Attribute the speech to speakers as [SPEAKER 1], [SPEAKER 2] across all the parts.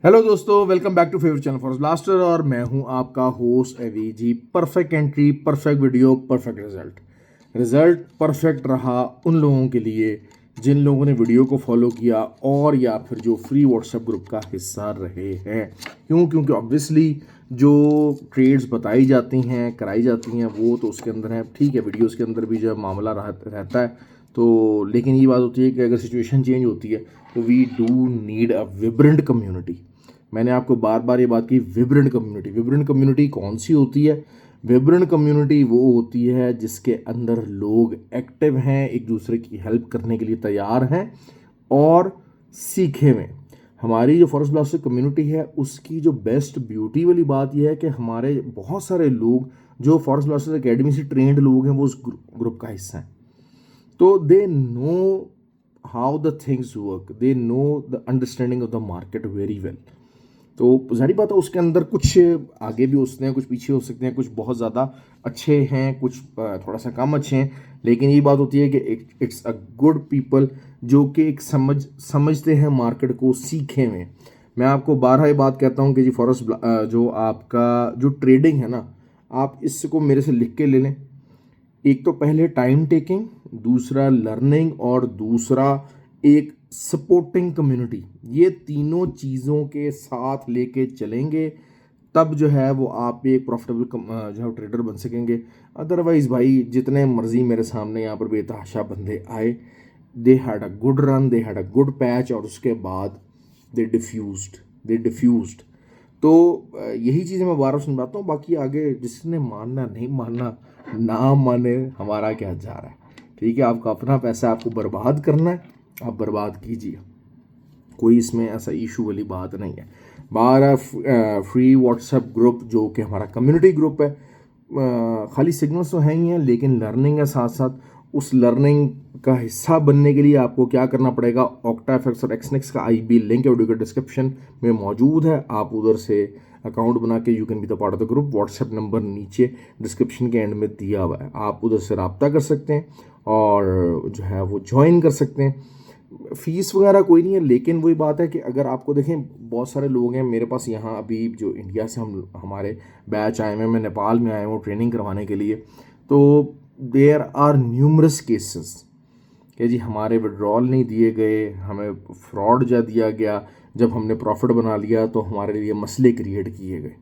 [SPEAKER 1] Hello दोस्तों, welcome back to favourite channel forest blaster और मैं हूं आपका host Avi ji. Perfect entry, perfect video, perfect result. Result perfect रहा उन लोगों के लिए जिन लोगों ने वीडियो को फॉलो किया और या फिर जो फ्री व्हाट्सएप ग्रुप का हिस्सा रहे हैं। क्योंकि ऑब्वियसली जो ट्रेड्स बताई जाती हैं, कराई जाती हैं, वो तो उसके अंदर है, ठीक है। वीडियोस के अंदर भी जो मामला रहता है तो, लेकिन ये बात होती है कि अगर सिचुएशन चेंज होती है तो we do need a vibrant community. मैंने आपको बार बार ये बात की, विब्रेंट कम्युनिटी कौन सी होती है? विब्रेंट कम्युनिटी वो होती है जिसके अंदर लोग एक्टिव हैं, एक दूसरे की हेल्प करने के लिए तैयार हैं और सीखे हुए। हमारी जो फॉरेस्ट ब्लास्टर कम्युनिटी है उसकी जो बेस्ट ब्यूटी वाली बात यह है कि हमारे बहुत सारे लोग जो फॉरेस्ट ब्लास्टर एकेडमी से ट्रेंड लोग हैं वो उस ग्रुप का हिस्सा हैं। तो they know how the things work, they know the understanding of the market very well. तो जारी बात है उसके अंदर कुछ आगे भी हो सकते हैं, कुछ पीछे हो सकते हैं, कुछ बहुत ज़्यादा अच्छे हैं, कुछ थोड़ा सा कम अच्छे हैं। लेकिन ये बात होती है कि इट्स अ गुड पीपल जो कि एक समझते हैं मार्केट को, सीखे हुए। मैं आपको बारहा ये बात कहता हूँ कि जी फॉरेस्ट जो आपका जो ट्रेडिंग है ना, आप इसको मेरे से लिख के ले लें। एक तो पहले टाइम टेकिंग, दूसरा लर्निंग और दूसरा एक सपोर्टिंग कम्युनिटी। ये तीनों चीज़ों के साथ लेके चलेंगे तब जो है वो आप एक प्रॉफिटेबल जो है ट्रेडर बन सकेंगे। अदरवाइज़ भाई जितने मर्जी मेरे सामने यहाँ पर बेतहाशा बंदे आए, they had a good run, they had a good patch और उसके बाद दे डिफ्यूज्ड। तो यही चीज़ें मैं बार बार समझाता हूँ। बाकी आगे जिसने मानना नहीं मानना, ना माने, हमारा क्या जा रहा है। ठीक है, आपका अपना पैसा आपको बर्बाद करना है, आप बर्बाद कीजिए, कोई इसमें ऐसा इशू वाली बात नहीं है। हमारा फ्री व्हाट्सएप ग्रुप जो कि हमारा कम्युनिटी ग्रुप है, खाली सिग्नल्स तो हैं ही हैं लेकिन लर्निंग है साथ साथ। उस लर्निंग का हिस्सा बनने के लिए आपको क्या करना पड़ेगा? ऑक्टाफेक्स और एक्सनेक्स का आईबी लिंक वीडियो के डिस्क्रिप्शन में मौजूद है। आप उधर से अकाउंट बना के you can be the part of the group. WhatsApp number नीचे डिस्क्रिप्शन के एंड में दिया हुआ है, आप उधर से रब्ता कर सकते हैं और जो है वो ज्वाइन कर सकते हैं। फीस वगैरह कोई नहीं है, लेकिन वही बात है कि अगर आपको देखें, बहुत सारे लोग हैं मेरे पास यहाँ अभी जो इंडिया से हमारे बैच आए हुए हैं, मैं नेपाल में आया हूँ ट्रेनिंग करवाने के लिए। तो देयर आर न्यूमरस केसेस कि जी हमारे विड्रॉल नहीं दिए गए, हमें फ्रॉड जा दिया गया, जब हमने प्रॉफिट बना लिया तो हमारे लिए मसले क्रिएट किए गए।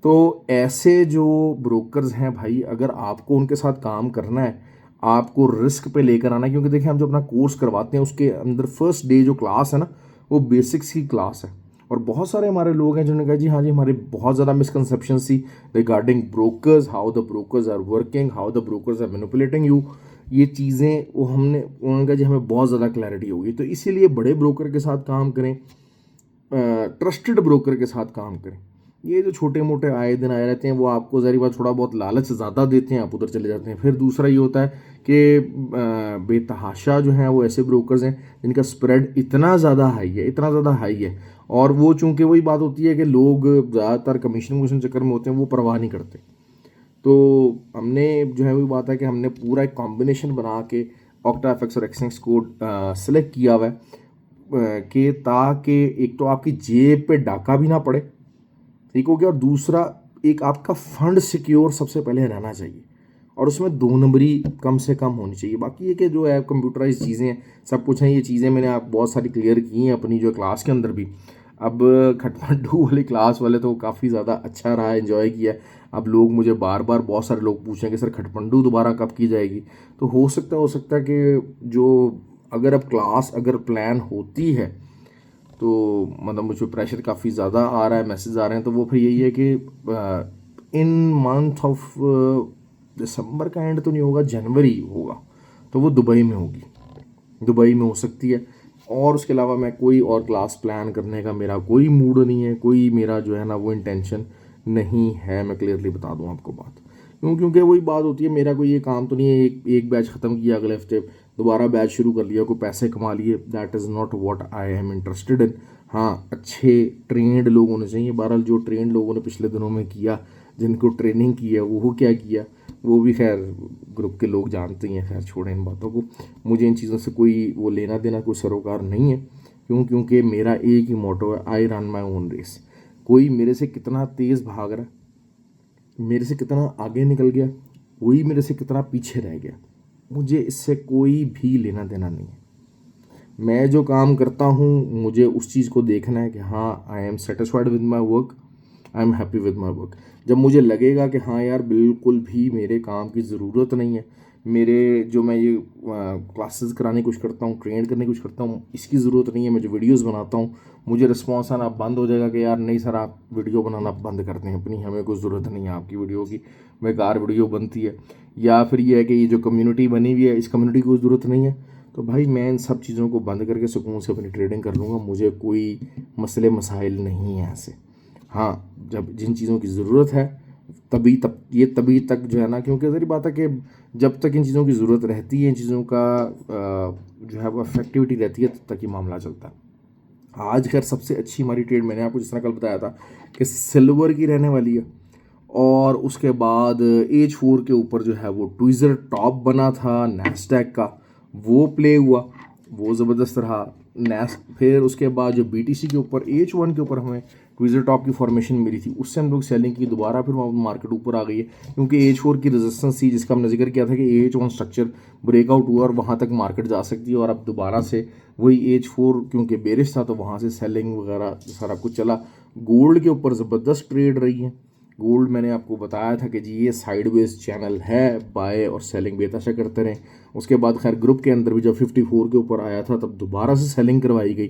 [SPEAKER 1] तो ऐसे जो ब्रोकर्स हैं भाई, अगर आपको उनके साथ काम करना है, आपको रिस्क पे लेकर आना है। क्योंकि देखिए हम जो अपना कोर्स करवाते हैं उसके अंदर फर्स्ट डे जो क्लास है ना, वो बेसिक्स की क्लास है। और बहुत सारे हमारे लोग हैं जिन्होंने कहा जी हाँ जी, हमारी बहुत ज़्यादा मिसकंसेप्शन थी regarding brokers, how the brokers are working, how the brokers are manipulating you. ये चीज़ें वो उन्होंने कहा जी हमें बहुत ज़्यादा क्लैरिटी होगी। तो इसीलिए बड़े ब्रोकर के साथ काम करें, ट्रस्टेड ब्रोकर के साथ काम करें। ये जो छोटे मोटे आए दिन आए रहते हैं वो आपको ज़ाहिर बात थोड़ा बहुत लालच ज़्यादा देते हैं, आप उधर चले जाते हैं। फिर दूसरा ये होता है कि बेतहाशा जो हैं वो ऐसे ब्रोकर्स हैं जिनका स्प्रेड इतना ज़्यादा हाई है, इतना ज़्यादा हाई है। और वो चूंकि वही बात होती है कि लोग ज़्यादातर कमीशन चक्कर में होते हैं, वो परवाह नहीं करते। तो हमने जो है वही बात है कि हमने पूरा एक कॉम्बिनेशन बना के ऑक्टाफेक्स और एक्सनेक्स को सेलेक्ट किया हुआ है कि ताकि एक तो आपकी जेब पे डाका भी ना पड़े, ठीक हो गया, और दूसरा एक आपका फंड सिक्योर सबसे पहले रहना चाहिए और उसमें दो नंबरी कम से कम होनी चाहिए। बाकी ये कि जो है कंप्यूटराइज चीज़ें हैं, सब कुछ हैं, ये चीज़ें मैंने आप बहुत सारी क्लियर की हैं अपनी जो क्लास के अंदर भी। अब खटमंडू वाली क्लास वाले तो काफ़ी ज़्यादा अच्छा रहा, एंजॉय किया। अब लोग मुझे बार बार बहुत सारे लोग पूछें कि सर खटमंडू दोबारा कब की जाएगी। तो हो सकता है कि जो अगर अब क्लास अगर प्लान होती है तो मतलब मुझे प्रेशर काफ़ी ज़्यादा आ रहा है, मैसेज आ रहे हैं, तो वो फिर यही है कि इन मंथ ऑफ दिसंबर का एंड तो नहीं होगा, जनवरी होगा, तो वो दुबई में होगी, दुबई में हो सकती है। और उसके अलावा मैं कोई और क्लास प्लान करने का मेरा कोई मूड नहीं है, कोई मेरा जो है ना वो इंटेंशन नहीं है। मैं क्लियरली बता दूं आपको बात, क्योंकि वही बात होती है, मेरा कोई ये काम तो नहीं है एक बैच ख़त्म किया अगले हफ्ते दोबारा बैच शुरू कर लिया, कोई पैसे कमा लिए। That is not what I am interested in. हाँ, अच्छे ट्रेंड लोग होने चाहिए। बहरहाल जो ट्रेंड लोगों ने पिछले दिनों में किया, जिनको ट्रेनिंग की है, वो क्या किया वो भी खैर ग्रुप के लोग जानते ही हैं। खैर छोड़ें इन बातों को, मुझे इन चीज़ों से कोई वो लेना देना, कोई सरोकार नहीं है। क्योंकि मेरा एक ही मोटो है, I run my own race. कोई मेरे से कितना तेज़ भाग रहा है, मेरे से कितना आगे निकल गया, कोई मेरे से कितना पीछे रह गया, मुझे इससे कोई भी लेना देना नहीं है। मैं जो काम करता हूँ मुझे उस चीज़ को देखना है कि हाँ, I am satisfied with my work, I am happy with my work. जब मुझे लगेगा कि हाँ यार बिल्कुल भी मेरे काम की ज़रूरत नहीं है, मेरे जो मैं ये क्लासेस कराने की कोशिश करता हूँ, ट्रेन करने की कोशिश करता हूँ, इसकी ज़रूरत नहीं है, मैं जो वीडियोज़ बनाता हूँ मुझे रिस्पॉन्स आना बंद हो जाएगा कि यार नहीं सर आप वीडियो बनाना बंद करते हैं अपनी, हमें कोई ज़रूरत नहीं है आपकी वीडियो की, बेकार वीडियो बनती है, या फिर ये है कि ये जो कम्युनिटी बनी हुई है इस कम्युनिटी की कोई ज़रूरत नहीं है, तो भाई मैं इन सब चीज़ों को बंद करके सुकून से अपनी ट्रेडिंग कर लूँगा। मुझे कोई मसले मसाइल नहीं है ऐसे। हाँ, जब जिन चीज़ों की ज़रूरत है तभी तक जो है ना, क्योंकि ज़री बात है कि जब तक इन चीज़ों की ज़रूरत रहती है, इन चीज़ों का जो है वो इफेक्टिविटी रहती है, तब तक ही मामला चलता है। आज खैर सबसे अच्छी हमारी ट्रेड मैंने आपको जिस तरह कल बताया था कि सिल्वर की रहने वाली है, और उसके बाद H4 के ऊपर जो है वो ट्विज़र टॉप बना था नैस्डैक का, वो प्ले हुआ, वो ज़बरदस्त रहा। फिर उसके बाद जो BTC के ऊपर H1 के ऊपर हमें ट्विज़र टॉप की फॉर्मेशन मिली थी, उससे हम लोग सेलिंग की, दोबारा फिर मार्केट ऊपर आ गई है, क्योंकि H4 की रेजिस्टेंस थी जिसका हमने जिक्र किया था कि H1 स्ट्रक्चर ब्रेकआउट हुआ और वहाँ तक मार्केट जा सकती है, और अब दोबारा से वही H4 क्योंकि बेरिश था तो वहाँ से सेलिंग वगैरह सारा कुछ चला। गोल्ड के ऊपर ज़बरदस्त ट्रेड रही है। गोल्ड मैंने आपको बताया था कि जी ये साइडवेज चैनल है, बाय और सेलिंग बेतहाशा करते रहें। उसके बाद खैर ग्रुप के अंदर भी जब 54 के ऊपर आया था तब दोबारा से सेलिंग करवाई गई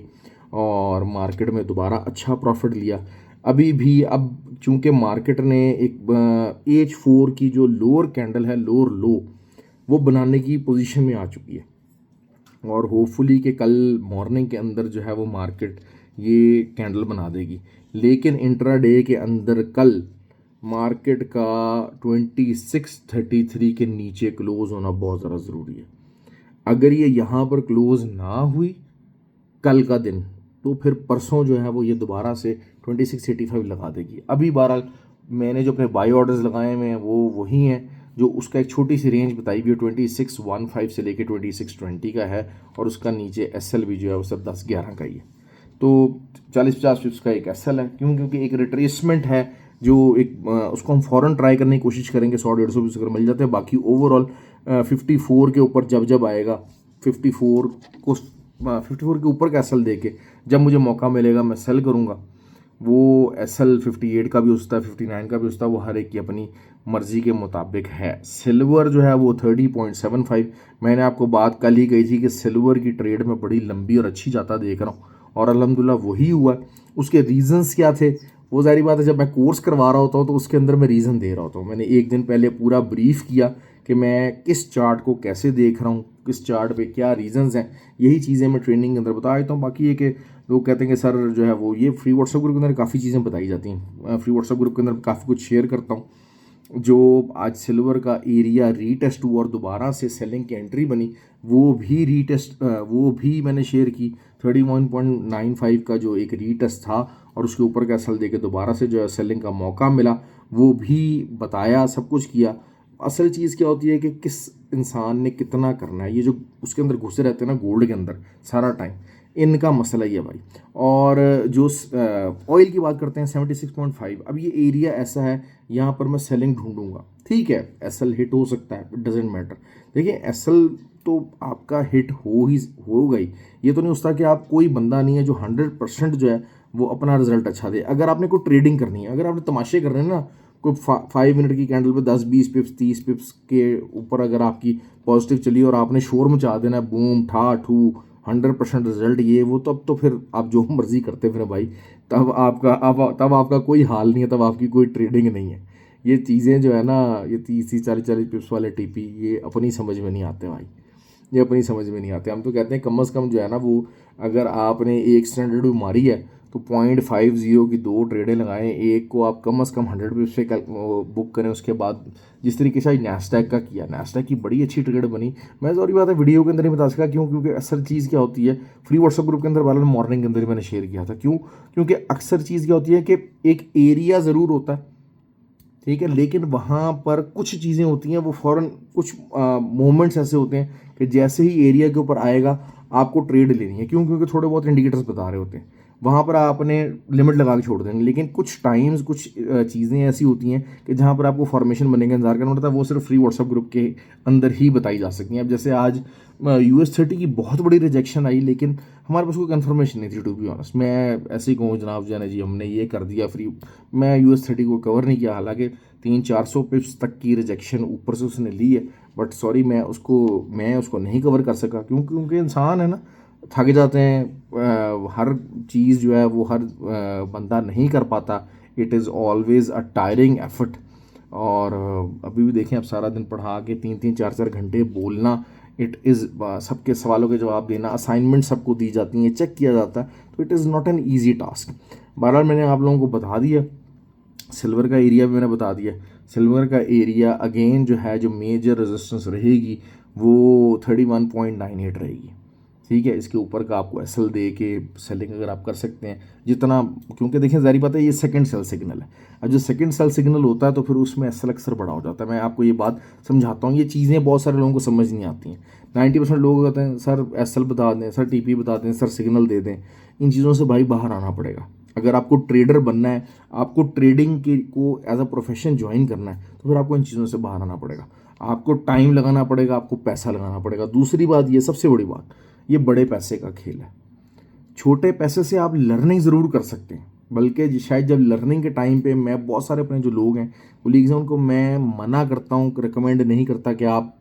[SPEAKER 1] और मार्केट में दोबारा अच्छा प्रॉफिट लिया। अभी भी अब चूंकि मार्केट ने एक H4 की जो लोअर कैंडल है, लोअर लो, वो बनाने की पोजीशन में आ चुकी है, और होपफुली कि कल मॉर्निंग के अंदर जो है वो मार्केट ये कैंडल बना देगी। लेकिन इंट्राडे के अंदर कल मार्केट का 2633 के नीचे क्लोज़ होना बहुत ज़्यादा ज़रूरी है। अगर ये यहाँ पर क्लोज़ ना हुई कल का दिन, तो फिर परसों जो है वो ये दोबारा से 2685 लगा देगी। अभी बहरहाल मैंने जो अपने बाई ऑर्डर्स लगाए हुए हैं वो वही हैं जो उसका एक छोटी सी रेंज बताई हुई है 2615 से लेके 2620 का है, और उसका नीचे SL भी जो है वो सब 10-11 का ही है। तो 40-50 पिप्स का एक SL है, क्योंकि एक रिट्रेसमेंट है जो एक उसको हम फ़ौरन ट्राई करने की कोशिश करेंगे, 100-150 पिप्स अगर मिल जाते हैं। बाकी ओवरऑल 54 के ऊपर जब आएगा, 54 को 54 के ऊपर का SL दे के जब मुझे मौका मिलेगा मैं सेल करूँगा। वो SL 58 का भी हो सकता है, 59 का भी हो सकता है, वो हर एक की अपनी मर्ज़ी के मुताबिक है। सिल्वर जो है वो 30.75, मैंने आपको बात कल ही कही थी कि सिल्वर की ट्रेड में बड़ी लंबी और अच्छी जाता देख रहा हूँ, और अल्हम्दुलिल्लाह वही हुआ। उसके रीज़न्स क्या थे वो ज़ाहिर बात है, जब मैं कोर्स करवा रहा होता हूँ तो उसके अंदर मैं रीज़न दे रहा होता हूँ। मैंने एक दिन पहले पूरा ब्रीफ किया कि मैं किस चार्ट को कैसे देख रहा हूँ, किस चार्ट पे क्या रीज़न्स हैं, यही चीज़ें मैं ट्रेनिंग के अंदर बता देता हूँ। बाकी ये कि लोग कहते हैं कि सर जो है वो ये फ्री व्हाट्सएप ग्रुप के अंदर काफ़ी चीज़ें बताई जाती हैं। फ्री व्हाट्सएप ग्रुप के अंदर काफ़ी कुछ शेयर करता हूँ। जो आज सिल्वर का एरिया रीटेस्ट हुआ और दोबारा से सेलिंग की एंट्री बनी, वो भी मैंने शेयर की। 31.95 का जो एक रीटेस्ट था और उसके ऊपर का सेल देके दोबारा से जो है सेलिंग का मौका मिला, वो भी बताया, सब कुछ किया। असल चीज़ क्या होती है कि किस इंसान ने कितना करना है, ये जो उसके अंदर घुसे रहते हैं ना गोल्ड के अंदर सारा टाइम, इनका मसला ही है भाई। और जो ऑयल की बात करते हैं 76.5, अब ये एरिया ऐसा है यहाँ पर मैं सेलिंग ढूंढूंगा, ठीक है SL हिट हो सकता है, इट डजेंट मैटर। देखिए SL तो आपका हिट होगा ही, ये तो नहीं होता कि आप कोई बंदा नहीं है जो 100% जो है वो अपना रिजल्ट अच्छा दे। अगर आपने कोई ट्रेडिंग करनी है, अगर आपने तमाशे करने हैं ना, कोई 5 मिनट की कैंडल पे 10-20 पिप्स 30 पिप्स के ऊपर अगर आपकी पॉजिटिव चली और आपने शोर मचा देना है, बूम ठा ठू 100% रिजल्ट ये वो, तब तो फिर आप जो मर्जी करते फिर भाई, तब आपका कोई हाल नहीं है, तब आपकी कोई ट्रेडिंग नहीं है। ये चीज़ें जो है ना, ये 30-40 पिप्स वाले TP ये अपनी समझ में नहीं आते भाई, ये अपनी समझ में नहीं आते। हम तो कहते हैं कम से कम जो है ना वो, अगर आपने एक स्टैंडर्ड भी मारी है तो 0.50 की 2 ट्रेडें लगाएं, एक को आप कम से कम 100 पिप्स से बुक करें। उसके बाद जिस तरीके से नैस्डैक का किया, नैस्डैक की बड़ी अच्छी ट्रेड बनी। मैं सॉरी बात है वीडियो के अंदर नहीं बता सका, क्योंकि अक्सर चीज़ क्या होती है, फ्री व्हाट्सएप ग्रुप के अंदर वाला मॉर्निंग के अंदर ही मैंने शेयर किया था। क्योंकि अक्सर चीज़ क्या होती है कि एक एरिया ज़रूर होता है, ठीक है, लेकिन वहाँ पर कुछ चीज़ें होती हैं वो फ़ौरन कुछ मोमेंट्स ऐसे होते हैं कि जैसे ही एरिया के ऊपर आएगा आपको ट्रेड लेनी है। क्यों? क्योंकि थोड़े बहुत इंडिकेटर्स बता रहे होते हैं, वहाँ पर आपने लिमिट लगा के छोड़ देंगे। लेकिन कुछ टाइम्स कुछ चीज़ें ऐसी होती हैं कि जहाँ पर आपको फॉर्मेशन बनने का इंतजार करना पड़ता है, वो सिर्फ फ्री व्हाट्सएप ग्रुप के अंदर ही बताई जा सकती हैं। अब जैसे आज US30 की बहुत बड़ी रिजेक्शन आई, लेकिन हमारे पास कोई कंफर्मेशन नहीं थी, टू बी ऑनेस्ट। मैं ऐसे ही कहूँ जनाब जाना जी हमने ये कर दिया फ्री, मैं US30 को कवर नहीं किया, हालांकि 300-400 पिप्स तक की रिजेक्शन ऊपर से उसने ली है, बट सॉरी मैं उसको नहीं कवर कर सका। क्योंकि इंसान है ना, थक जाते हैं, हर चीज़ जो है वो हर बंदा नहीं कर पाता। It is always a tiring effort. और अभी भी देखें, अब सारा दिन पढ़ा के 3-3 4-4 घंटे बोलना, इट इज़ सबके सवालों के जवाब देना, असाइनमेंट सबको दी जाती हैं, चेक किया जाता है, तो it is not an easy task. बहरहाल मैंने आप लोगों को बता दिया, सिल्वर का एरिया भी मैंने बता दिया। सिल्वर का एरिया अगेन जो है, जो मेजर रेजिस्टेंस रहेगी वो 31.98 रहेगी, ठीक है। इसके ऊपर का आपको एसएल दे के सेलिंग अगर आप कर सकते हैं जितना, क्योंकि देखें ज़ाहिर बात है ये सेकंड सेल सिग्नल है। अब जो सेकंड सेल सिग्नल होता है तो फिर उसमें एसएल अक्सर बड़ा हो जाता है। मैं आपको ये बात समझाता हूँ, ये चीज़ें बहुत सारे लोगों को समझ नहीं आती हैं। 90% लोग कहते हैं सर एसएल बता दें, सर टीपी बता दें, सर सिग्नल दे दें। इन चीज़ों से भाई बाहर आना पड़ेगा। अगर आपको ट्रेडर बनना है, आपको ट्रेडिंग के को एज अ प्रोफेशन ज्वाइन करना है, तो फिर आपको इन चीज़ों से बाहर आना पड़ेगा। आपको टाइम लगाना पड़ेगा, आपको पैसा लगाना पड़ेगा। दूसरी बात, ये सबसे बड़ी बात, ये बड़े पैसे का खेल है। छोटे पैसे से आप लर्निंग ज़रूर कर सकते हैं, बल्कि शायद जब लर्निंग के टाइम पे मैं बहुत सारे अपने जो लोग हैं कोलीग्स हैं उनको मैं मना करता हूँ, रिकमेंड नहीं करता कि आप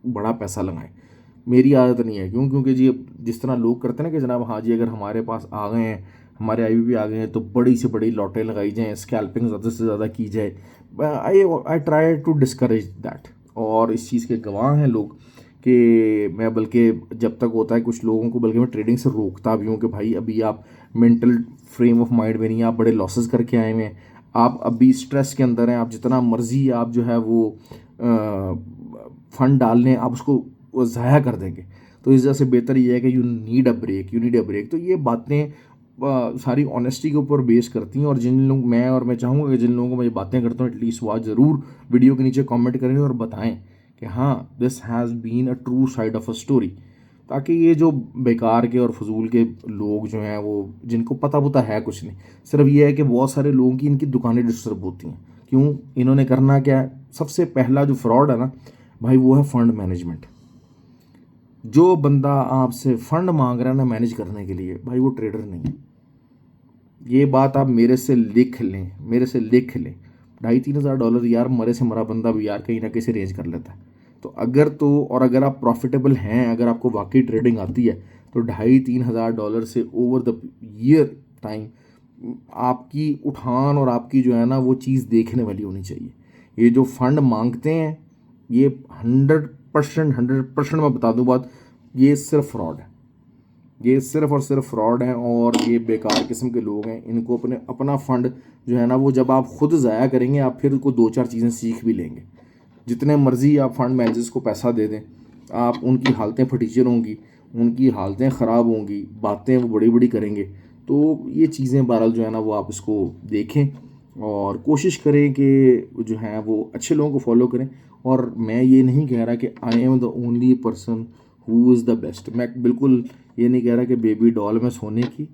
[SPEAKER 1] बड़ा पैसा लगाएं। मेरी आदत नहीं है। क्यों? क्योंकि जी जिस तरह लोग करते हैं ना कि जनाब हाँ जी अगर हमारे पास आ गए हैं, हमारे IBP आ गए हैं, तो बड़ी से बड़ी लॉटें लगाई जाएँ, स्कैल्पिंग ज़्यादा से ज़्यादा की जाए। I try to discourage that, और इस चीज़ के गवाह हैं लोग कि मैं बल्कि जब तक होता है कुछ लोगों को, बल्कि मैं ट्रेडिंग से रोकता भी हूँ कि भाई अभी आप मेंटल फ्रेम ऑफ माइंड में नहीं हैं, आप बड़े लॉसेस करके आए हुए हैं, आप अभी स्ट्रेस के अंदर हैं, आप जितना मर्जी आप जो है वो फंड डाल लें, आप उसको ज़ाया कर देंगे। तो इस वजह से बेहतर ये है कि यू नीड अ ब्रेक। तो ये बातें सारी ऑनेस्टी के ऊपर बेस करती हैं। और मैं चाहूँगा कि जिन लोगों को मैं ये बातें करता हूँ, एटलीस्ट वो आज ज़रूर वीडियो के नीचे कमेंट करें और बताएं कि हाँ this has been a true side of a story, ताकि ये जो बेकार के और फजूल के लोग जो हैं वो, जिनको पता है कुछ नहीं, सिर्फ ये है कि बहुत सारे लोगों की इनकी दुकानें डिस्टर्ब होती हैं। क्यों? इन्होंने करना क्या है? सबसे पहला जो फ्रॉड है ना भाई, वो है फंड मैनेजमेंट। जो बंदा आपसे फंड मांग रहा है ना मैनेज करने के लिए, भाई वो ट्रेडर नहीं है। ये बात आप मेरे से लिख लें, 2,500-3,000 $2,500 यार मरे से मरा बंदा भी यार कहीं ना कहीं से रेंज कर लेता है। तो अगर आप प्रॉफिटेबल हैं, अगर आपको वाकई ट्रेडिंग आती है, तो $2,500-3,000 से ओवर द ईयर टाइम आपकी उठान और आपकी जो है ना वो चीज़ देखने वाली होनी चाहिए। ये जो फंड मांगते हैं, ये 100% मैं बता दूं बात, ये सिर्फ फ्रॉड है। ये सिर्फ और सिर्फ फ्रॉड है, और ये बेकार किस्म के लोग हैं। इनको अपना फ़ंड जो है ना वो जब आप खुद ज़ाया करेंगे, आप फिर उनको 2-4 चीज़ें सीख भी लेंगे। जितने मर्ज़ी आप फंड मैनेजर्स को पैसा दे दें, आप उनकी हालतें फटीचर होंगी, उनकी हालतें ख़राब होंगी, बातें वो बड़ी बड़ी करेंगे। तो ये चीज़ें बहरहाल जो है ना वो आप इसको देखें और कोशिश करें कि जो है वो अच्छे लोगों को फॉलो करें। और मैं ये नहीं कह रहा कि I am the only person who is the best. मैं बिल्कुल ये नहीं कह रहा कि बेबी डॉल में सोने की।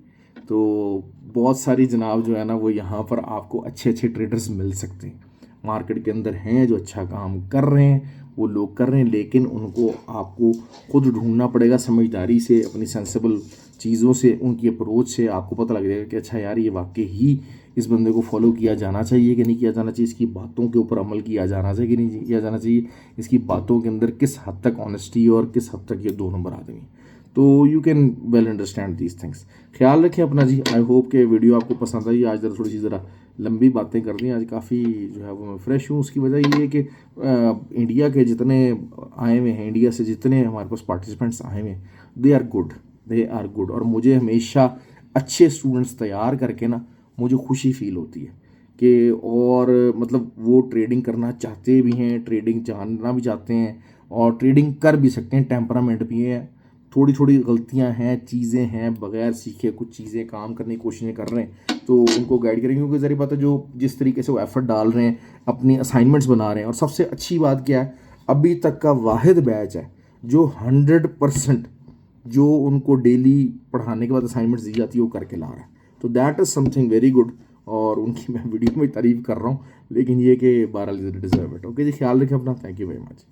[SPEAKER 1] तो बहुत सारी जनाब जो है ना वो यहाँ पर आपको अच्छे अच्छे ट्रेडर्स मिल सकते हैं, मार्केट के अंदर हैं जो अच्छा काम कर रहे हैं, वो लोग कर रहे हैं, लेकिन उनको आपको खुद ढूंढना पड़ेगा समझदारी से, अपनी सेंसिबल चीज़ों से, उनकी अप्रोच से आपको पता लग जाएगा कि अच्छा यार ये वाकई ही इस बंदे को फॉलो किया जाना चाहिए कि नहीं किया जाना चाहिए, इसकी बातों के ऊपर अमल किया जाना चाहिए कि नहीं किया जाना चाहिए, इसकी बातों के अंदर किस हद तक ऑनेस्टी और किस हद तक ये 2 नंबर आदमी। तो you can well understand these things. ख्याल रखें अपना जी। आई होप कि वीडियो आपको पसंद आई। आज थोड़ी सी ज़रा लंबी बातें कर दी, आज काफ़ी जो है वो मैं फ्रेश हूँ। उसकी वजह ये है कि इंडिया के जितने आए हुए हैं, इंडिया से जितने हमारे पास पार्टिसिपेंट्स आए हुए हैं, दे आर गुड। और मुझे हमेशा अच्छे स्टूडेंट्स तैयार करके ना मुझे खुशी फील होती है कि, और मतलब वो ट्रेडिंग करना चाहते भी हैं, ट्रेडिंग जानना भी चाहते हैं और ट्रेडिंग कर भी सकते हैं, टेम्परामेंट भी है। थोड़ी थोड़ी गलतियां हैं, चीज़ें हैं, बगैर सीखे कुछ चीज़ें काम करने की कोशिशें कर रहे हैं, तो उनको गाइड करेंगे। क्योंकि ज़री बात है, जो जिस तरीके से वो एफर्ट डाल रहे हैं, अपनी असाइनमेंट्स बना रहे हैं। और सबसे अच्छी बात क्या है, अभी तक का वाहिद बैच है जो 100% जो उनको डेली पढ़ाने के बाद असाइनमेंट्स दी जाती है वो करके ला रहा है, तो that is something very good. और उनकी मैं वीडियो में तारीफ कर रहा हूँ, लेकिन ये कि बहरहाल डिजर्व इट। ओके जी, ख्याल रखें अपना, थैंक यू वेरी मच।